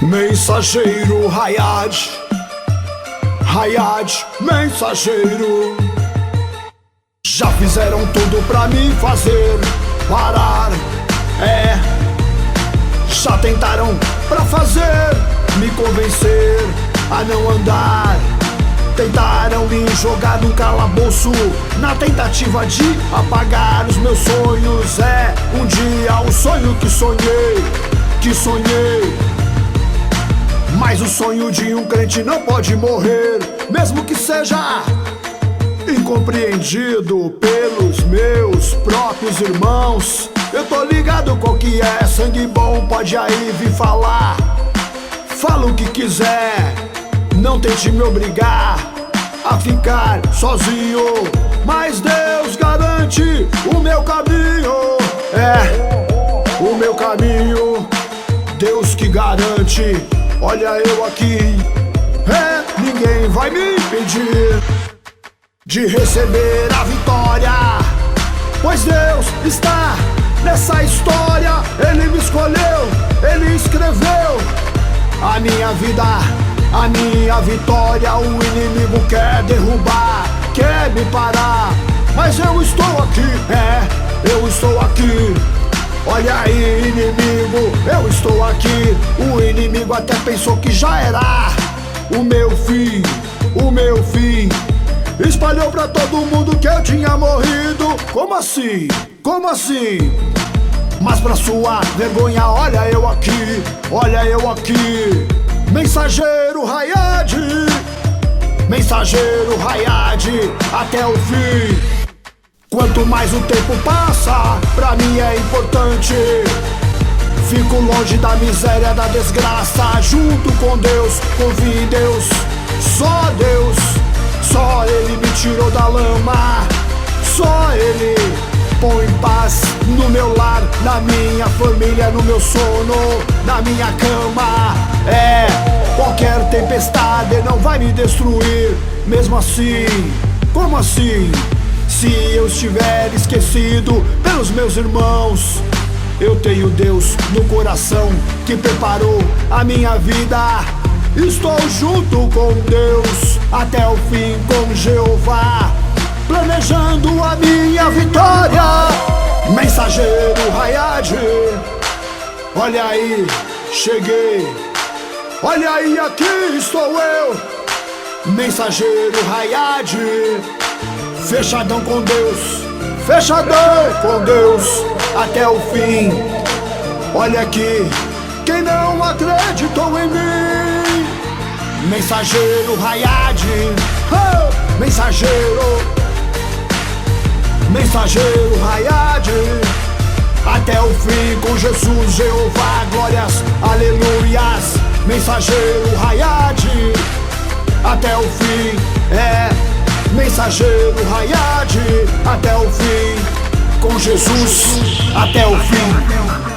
Mensageiro Hayad, Hayad, mensageiro. Já fizeram tudo pra me fazer parar, já tentaram pra fazer me convencer a não andar. Tentaram me jogar num calabouço na tentativa de apagar os meus sonhos. Um dia o sonho que sonhei. Mas o sonho de um crente não pode morrer, mesmo que seja incompreendido pelos meus próprios irmãos. Eu tô ligado qual que é, sangue bom pode aí vir falar. Fala o que quiser, não tente me obrigar a ficar sozinho, mas Deus garante o meu caminho. O meu caminho, Deus que garante. Olha eu aqui, ninguém vai me impedir de receber a vitória, pois Deus está nessa história. Ele me escolheu, Ele escreveu a minha vida, a minha vitória. O inimigo quer derrubar, quer me parar, mas eu estou aqui, eu estou aqui. Olha aí, inimigo, eu estou aqui. O inimigo até pensou que já era o meu fim, o meu fim. Espalhou pra todo mundo que eu tinha morrido. Como assim? Como assim? Mas pra sua vergonha, olha eu aqui, olha eu aqui. Mensageiro Hayad, mensageiro Hayad, até o fim. Quanto mais o tempo passa, pra mim é importante. Fico longe da miséria, da desgraça, junto com Deus, confio em Deus. Só Deus, só Ele me tirou da lama. Só Ele põe paz no meu lar, na minha família, no meu sono, na minha cama. Qualquer tempestade não vai me destruir. Mesmo assim, como assim? Se eu estiver esquecido pelos meus irmãos, eu tenho Deus no coração que preparou a minha vida. Estou junto com Deus até o fim, com Jeová, planejando a minha vitória. Mensageiro Hayad, olha aí, cheguei. Olha aí, aqui estou eu. Mensageiro Hayad, fechadão com Deus, fechadão com Deus até o fim. Olha aqui, quem não acreditou em mim. Mensageiro Hayad, mensageiro, mensageiro Hayad, até o fim com Jesus, Jeová, glórias, aleluias. Mensageiro Hayad, até o fim, mensageiro Hayad, até o fim, com Jesus, até o fim.